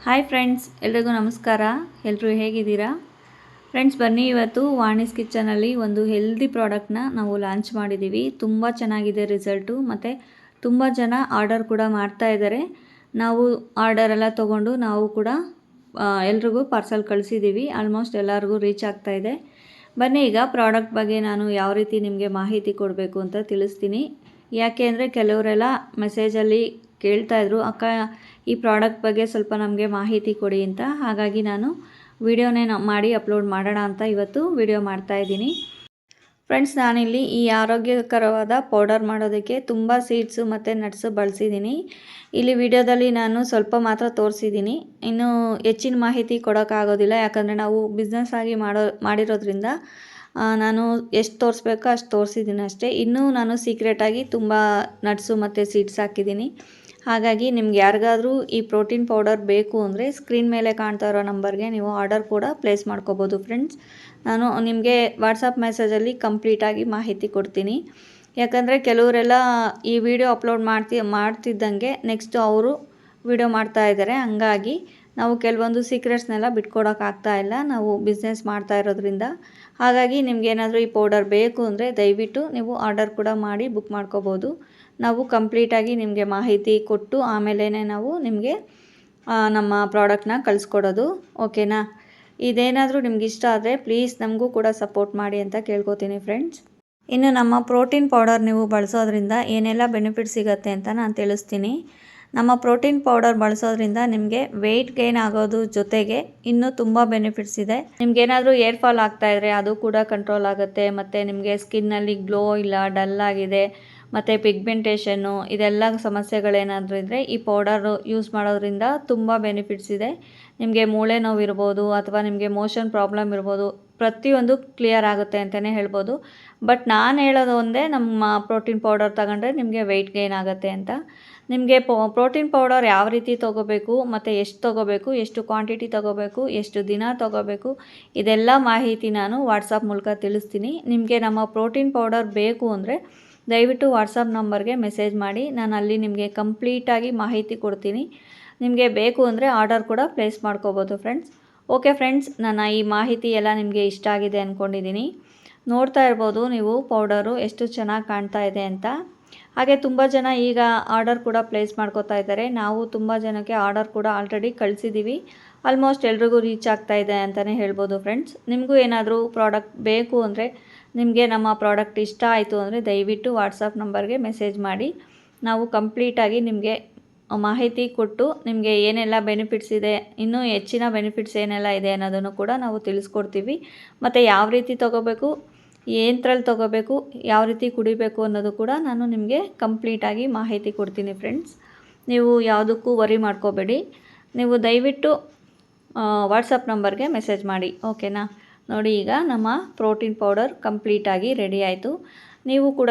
Hi friends, ಎಲ್ರಿಗೂ ನಮಸ್ಕಾರ. ಎಲ್ಲರೂ ಹೇಗಿದ್ದೀರಾ ಫ್ರೆಂಡ್ಸ್? ಬನ್ನಿ, ಇವತ್ತು ವಾಣಿಸ್ ಕಿಚನಲ್ಲಿ ಒಂದು ಹೆಲ್ದಿ ಪ್ರಾಡಕ್ಟ್ನ ನಾವು ಲಾಂಚ್ ಮಾಡಿದ್ದೀವಿ. ತುಂಬ ಚೆನ್ನಾಗಿದೆ ರಿಸಲ್ಟು, ಮತ್ತು ತುಂಬ ಜನ ಆರ್ಡರ್ ಕೂಡ ಮಾಡ್ತಾ ಇದ್ದಾರೆ. ನಾವು ಆರ್ಡರ್ ಎಲ್ಲ ತೊಗೊಂಡು ನಾವು ಕೂಡ ಎಲ್ರಿಗೂ ಪಾರ್ಸಲ್ ಕಳಿಸಿದ್ದೀವಿ. ಆಲ್ಮೋಸ್ಟ್ ಎಲ್ಲರಿಗೂ ರೀಚ್ ಆಗ್ತಾ ಇದೆ. ಬನ್ನಿ, ಈಗ ಪ್ರಾಡಕ್ಟ್ ಬಗ್ಗೆ ನಾನು ಯಾವ ರೀತಿ ನಿಮಗೆ ಮಾಹಿತಿ ಕೊಡಬೇಕು ಅಂತ ತಿಳಿಸ್ತೀನಿ. ಯಾಕೆ ಅಂದರೆ ಕೆಲವರೆಲ್ಲ ಮೆಸೇಜಲ್ಲಿ ಕೇಳ್ತಾಯಿದ್ರು, ಅಕ್ಕ ಈ ಪ್ರಾಡಕ್ಟ್ ಬಗ್ಗೆ ಸ್ವಲ್ಪ ನಮಗೆ ಮಾಹಿತಿ ಕೊಡಿ ಅಂತ. ಹಾಗಾಗಿ ನಾನು ವಿಡಿಯೋನೇ ಮಾಡಿ ಅಪ್ಲೋಡ್ ಮಾಡೋಣ ಅಂತ ಇವತ್ತು ವಿಡಿಯೋ ಮಾಡ್ತಾಯಿದ್ದೀನಿ. ಫ್ರೆಂಡ್ಸ್, ನಾನಿಲ್ಲಿ ಈ ಆರೋಗ್ಯಕರವಾದ ಪೌಡರ್ ಮಾಡೋದಕ್ಕೆ ತುಂಬ ಸೀಡ್ಸು ಮತ್ತು ನಟ್ಸು ಬಳಸಿದ್ದೀನಿ. ಇಲ್ಲಿ ವಿಡಿಯೋದಲ್ಲಿ ನಾನು ಸ್ವಲ್ಪ ಮಾತ್ರ ತೋರಿಸಿದ್ದೀನಿ. ಇನ್ನು ಹೆಚ್ಚಿನ ಮಾಹಿತಿ ಕೊಡೋಕ್ಕಾಗೋದಿಲ್ಲ, ಯಾಕಂದರೆ ನಾವು ಬಿಸ್ನೆಸ್ ಆಗಿ ಮಾಡಿರೋದ್ರಿಂದ ನಾನು ಎಷ್ಟು ತೋರಿಸ್ಬೇಕೋ ಅಷ್ಟು ತೋರಿಸಿದ್ದೀನಿ ಅಷ್ಟೇ. ಇನ್ನೂ ನಾನು ಸೀಕ್ರೆಟಾಗಿ ತುಂಬ ನಟ್ಸು ಮತ್ತು ಸೀಡ್ಸ್ ಹಾಕಿದ್ದೀನಿ. ಹಾಗಾಗಿ ನಿಮ್ಗೆ ಯಾರಿಗಾದರೂ ಈ ಪ್ರೋಟೀನ್ ಪೌಡರ್ ಬೇಕು ಅಂದರೆ ಸ್ಕ್ರೀನ್ ಮೇಲೆ ಕಾಣ್ತಾ ಇರೋ ನಂಬರ್ಗೆ ನೀವು ಆರ್ಡರ್ ಕೂಡ ಪ್ಲೇಸ್ ಮಾಡ್ಕೋಬೋದು ಫ್ರೆಂಡ್ಸ್. ನಾನು ನಿಮಗೆ ವಾಟ್ಸಪ್ ಮೆಸೇಜಲ್ಲಿ ಕಂಪ್ಲೀಟಾಗಿ ಮಾಹಿತಿ ಕೊಡ್ತೀನಿ. ಯಾಕಂದರೆ ಕೆಲವರೆಲ್ಲ ಈ ವಿಡಿಯೋ ಅಪ್ಲೋಡ್ ಮಾಡ್ತಿದ್ದಂಗೆ ನೆಕ್ಸ್ಟು ಅವರು ವಿಡಿಯೋ ಮಾಡ್ತಾ ಇದ್ದಾರೆ. ಹಂಗಾಗಿ ನಾವು ಕೆಲವೊಂದು ಸೀಕ್ರೆಟ್ಸ್ನೆಲ್ಲ ಬಿಟ್ಕೊಡೋಕ್ಕಾಗ್ತಾ ಇಲ್ಲ, ನಾವು ಬಿಸ್ನೆಸ್ ಮಾಡ್ತಾ ಇರೋದ್ರಿಂದ. ಹಾಗಾಗಿ ನಿಮ್ಗೇನಾದರೂ ಈ ಪೌಡರ್ ಬೇಕು ಅಂದರೆ ದಯವಿಟ್ಟು ನೀವು ಆರ್ಡರ್ ಕೂಡ ಮಾಡಿ ಬುಕ್ ಮಾಡ್ಕೋಬೋದು. ನಾವು ಕಂಪ್ಲೀಟಾಗಿ ನಿಮಗೆ ಮಾಹಿತಿ ಕೊಟ್ಟು ಆಮೇಲೆ ನಾವು ನಿಮಗೆ ನಮ್ಮ ಪ್ರಾಡಕ್ಟ್ನ ಕಳಿಸ್ಕೊಡೋದು. ಓಕೆನಾ? ಇದೇನಾದರೂ ನಿಮ್ಗೆ ಇಷ್ಟ ಆದರೆ ಪ್ಲೀಸ್ ನಮಗೂ ಕೂಡ ಸಪೋರ್ಟ್ ಮಾಡಿ ಅಂತ ಕೇಳ್ಕೊತೀನಿ ಫ್ರೆಂಡ್ಸ್. ಇನ್ನು ನಮ್ಮ ಪ್ರೋಟೀನ್ ಪೌಡರ್ ನೀವು ಬಳಸೋದ್ರಿಂದ ಏನೆಲ್ಲ ಬೆನಿಫಿಟ್ ಸಿಗುತ್ತೆ ಅಂತ ನಾನು ತಿಳಿಸ್ತೀನಿ. ನಮ್ಮ ಪ್ರೋಟೀನ್ ಪೌಡರ್ ಬಳಸೋದ್ರಿಂದ ನಿಮಗೆ ವೆಯ್ಟ್ ಗೇನ್ ಆಗೋದು ಜೊತೆಗೆ ಇನ್ನೂ ತುಂಬ ಬೆನಿಫಿಟ್ಸ್ ಇದೆ. ನಿಮ್ಗೇನಾದರೂ ಏರ್ ಫಾಲ್ ಆಗ್ತಾಯಿದ್ರೆ ಅದು ಕೂಡ ಕಂಟ್ರೋಲ್ ಆಗುತ್ತೆ. ಮತ್ತು ನಿಮಗೆ ಸ್ಕಿನ್ನಲ್ಲಿ ಗ್ಲೋ ಇಲ್ಲ, ಡಲ್ ಆಗಿದೆ, ಮತ್ತು ಪಿಗ್ಮೆಂಟೇಷನ್ನು, ಇದೆಲ್ಲ ಸಮಸ್ಯೆಗಳೇನಾದರೂ ಇದ್ದರೆ ಈ ಪೌಡರು ಯೂಸ್ ಮಾಡೋದ್ರಿಂದ ತುಂಬ ಬೆನಿಫಿಟ್ಸ್ ಇದೆ. ನಿಮಗೆ ಮೂಳೆ ನೋವು ಇರ್ಬೋದು ಅಥವಾ ನಿಮಗೆ ಮೋಷನ್ ಪ್ರಾಬ್ಲಮ್ ಇರ್ಬೋದು, ಪ್ರತಿಯೊಂದು ಕ್ಲಿಯರ್ ಆಗುತ್ತೆ ಅಂತಲೇ ಹೇಳ್ಬೋದು. ಬಟ್ ನಾನು ಹೇಳೋದು ಒಂದೇ, ನಮ್ಮ ಪ್ರೋಟೀನ್ ಪೌಡರ್ ತಗೊಂಡ್ರೆ ನಿಮಗೆ ವೆಯ್ಟ್ ಗೇನ್ ಆಗುತ್ತೆ ಅಂತ. ನಿಮಗೆ ಪ್ರೋಟೀನ್ ಪೌಡರ್ ಯಾವ ರೀತಿ ತೊಗೋಬೇಕು ಮತ್ತು ಎಷ್ಟು ತೊಗೋಬೇಕು, ಎಷ್ಟು ಕ್ವಾಂಟಿಟಿ ತೊಗೋಬೇಕು, ಎಷ್ಟು ದಿನ ತೊಗೋಬೇಕು, ಇದೆಲ್ಲ ಮಾಹಿತಿ ನಾನು ವಾಟ್ಸಪ್ ಮೂಲಕ ತಿಳಿಸ್ತೀನಿ. ನಿಮಗೆ ನಮ್ಮ ಪ್ರೋಟೀನ್ ಪೌಡರ್ ಬೇಕು ಅಂದರೆ ದಯವಿಟ್ಟು ವಾಟ್ಸಪ್ ನಂಬರ್ಗೆ ಮೆಸೇಜ್ ಮಾಡಿ, ನಾನು ಅಲ್ಲಿ ನಿಮಗೆ ಕಂಪ್ಲೀಟಾಗಿ ಮಾಹಿತಿ ಕೊಡ್ತೀನಿ. ನಿಮಗೆ ಬೇಕು ಅಂದರೆ ಆರ್ಡರ್ ಕೂಡ ಪ್ಲೇಸ್ ಮಾಡ್ಕೋಬೋದು ಫ್ರೆಂಡ್ಸ್. ಓಕೆ ಫ್ರೆಂಡ್ಸ್, ನನ್ನ ಈ ಮಾಹಿತಿ ಎಲ್ಲ ನಿಮಗೆ ಇಷ್ಟ ಆಗಿದೆ ಅಂದ್ಕೊಂಡಿದ್ದೀನಿ. ನೋಡ್ತಾ ಇರ್ಬೋದು ನೀವು ಪೌಡರು ಎಷ್ಟು ಚೆನ್ನಾಗಿ ಕಾಣ್ತಾ ಇದೆ ಅಂತ. ಹಾಗೆ ತುಂಬ ಜನ ಈಗ ಆರ್ಡರ್ ಕೂಡ ಪ್ಲೇಸ್ ಮಾಡ್ಕೋತಾ ಇದ್ದಾರೆ. ನಾವು ತುಂಬ ಜನಕ್ಕೆ ಆರ್ಡರ್ ಕೂಡ ಆಲ್ರೆಡಿ ಕಳಿಸಿದ್ದೀವಿ. ಆಲ್ಮೋಸ್ಟ್ ಎಲ್ರಿಗೂ ರೀಚ್ ಆಗ್ತಾ ಇದೆ ಅಂತಲೇ ಹೇಳ್ಬೋದು ಫ್ರೆಂಡ್ಸ್. ನಿಮಗೂ ಏನಾದರೂ ಪ್ರಾಡಕ್ಟ್ ಬೇಕು ಅಂದರೆ, ನಿಮಗೆ ನಮ್ಮ ಪ್ರಾಡಕ್ಟ್ ಇಷ್ಟ ಆಯಿತು ಅಂದರೆ ದಯವಿಟ್ಟು ವಾಟ್ಸಪ್ ನಂಬರ್ಗೆ ಮೆಸೇಜ್ ಮಾಡಿ. ನಾವು ಕಂಪ್ಲೀಟಾಗಿ ನಿಮಗೆ ಮಾಹಿತಿ ಕೊಟ್ಟು ನಿಮಗೆ ಏನೆಲ್ಲ ಬೆನಿಫಿಟ್ಸ್ ಇದೆ, ಇನ್ನೂ ಹೆಚ್ಚಿನ ಬೆನಿಫಿಟ್ಸ್ ಏನೆಲ್ಲ ಇದೆ ಅನ್ನೋದನ್ನು ಕೂಡ ನಾವು ತಿಳಿಸ್ಕೊಡ್ತೀವಿ. ಮತ್ತು ಯಾವ ರೀತಿ ತೊಗೋಬೇಕು, ಏನರಲ್ಲಿ ತೊಗೋಬೇಕು, ಯಾವ ರೀತಿ ಕುಡಿಬೇಕು ಅನ್ನೋದು ಕೂಡ ನಾನು ನಿಮಗೆ ಕಂಪ್ಲೀಟಾಗಿ ಮಾಹಿತಿ ಕೊಡ್ತೀನಿ ಫ್ರೆಂಡ್ಸ್. ನೀವು ಯಾವುದಕ್ಕೂ ವರಿ ಮಾಡ್ಕೋಬೇಡಿ. ನೀವು ದಯವಿಟ್ಟು ವಾಟ್ಸಪ್ ನಂಬರ್ಗೆ ಮೆಸೇಜ್ ಮಾಡಿ. ಓಕೆನಾ? ನೋಡಿ, ಈಗ ನಮ್ಮ ಪ್ರೋಟೀನ್ ಪೌಡರ್ ಕಂಪ್ಲೀಟಾಗಿ ರೆಡಿ ಆಯಿತು. ನೀವು ಕೂಡ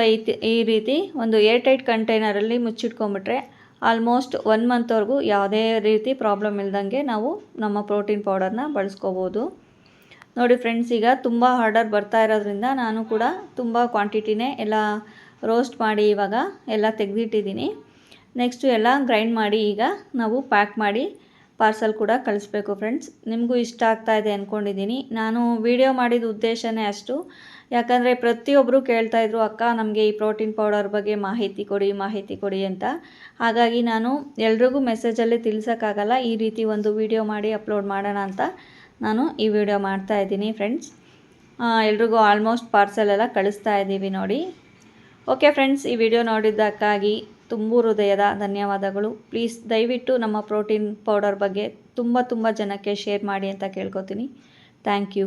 ಈ ರೀತಿ ಒಂದು ಏರ್ ಟೈಟ್ ಕಂಟೈನರಲ್ಲಿ ಮುಚ್ಚಿಟ್ಕೊಂಬಿಟ್ರೆ ಆಲ್ಮೋಸ್ಟ್ 1 ಮಂತ್ವರೆಗೂ ಯಾವುದೇ ರೀತಿ ಪ್ರಾಬ್ಲಮ್ ಇಲ್ದಂಗೆ ನಾವು ನಮ್ಮ ಪ್ರೋಟೀನ್ ಪೌಡರ್ನ ಬಳಸ್ಕೋಬೋದು. ನೋಡಿ ಫ್ರೆಂಡ್ಸ್, ಈಗ ತುಂಬ ಆರ್ಡರ್ ಬರ್ತಾ ಇರೋದ್ರಿಂದ ನಾನು ಕೂಡ ತುಂಬ ಕ್ವಾಂಟಿಟಿನೇ ಎಲ್ಲ ರೋಸ್ಟ್ ಮಾಡಿ ಇವಾಗ ಎಲ್ಲ ತೆಗೆದಿಟ್ಟಿದ್ದೀನಿ. ನೆಕ್ಸ್ಟು ಎಲ್ಲ ಗ್ರೈಂಡ್ ಮಾಡಿ ಈಗ ನಾವು ಪ್ಯಾಕ್ ಮಾಡಿ ಪಾರ್ಸಲ್ ಕೂಡ ಕಳಿಸ್ಬೇಕು ಫ್ರೆಂಡ್ಸ್. ನಿಮಗೂ ಇಷ್ಟ ಆಗ್ತಾ ಇದೆ ಅಂದ್ಕೊಂಡಿದ್ದೀನಿ. ನಾನು ವಿಡಿಯೋ ಮಾಡಿದ ಉದ್ದೇಶನೇ ಅಷ್ಟು. ಯಾಕಂದರೆ ಪ್ರತಿಯೊಬ್ಬರು ಕೇಳ್ತಾಯಿದ್ರು, ಅಕ್ಕ ನಮಗೆ ಈ ಪ್ರೋಟೀನ್ ಪೌಡರ್ ಬಗ್ಗೆ ಮಾಹಿತಿ ಕೊಡಿ ಅಂತ. ಹಾಗಾಗಿ ನಾನು ಎಲ್ರಿಗೂ ಮೆಸೇಜಲ್ಲಿ ತಿಳಿಸೋಕ್ಕಾಗಲ್ಲ, ಈ ರೀತಿ ಒಂದು ವಿಡಿಯೋ ಮಾಡಿ ಅಪ್ಲೋಡ್ ಮಾಡೋಣ ಅಂತ ನಾನು ಈ ವಿಡಿಯೋ ಮಾಡ್ತಾ ಇದ್ದೀನಿ ಫ್ರೆಂಡ್ಸ್. ಎಲ್ರಿಗೂ ಆಲ್ಮೋಸ್ಟ್ ಪಾರ್ಸಲ್ ಎಲ್ಲ ಕಳಿಸ್ತಾ ಇದ್ದೀವಿ ನೋಡಿ. ಓಕೆ ಫ್ರೆಂಡ್ಸ್, ಈ ವಿಡಿಯೋ ನೋಡಿದ್ದಕ್ಕಾಗಿ ತುಂಬ ಹೃದಯದ ಧನ್ಯವಾದಗಳು. ಪ್ಲೀಸ್ ದಯವಿಟ್ಟು ನಮ್ಮ ಪ್ರೋಟೀನ್ ಪೌಡರ್ ಬಗ್ಗೆ ತುಂಬ ಜನಕ್ಕೆ ಶೇರ್ ಮಾಡಿ ಅಂತ ಕೇಳ್ಕೊತೀನಿ. Thank you.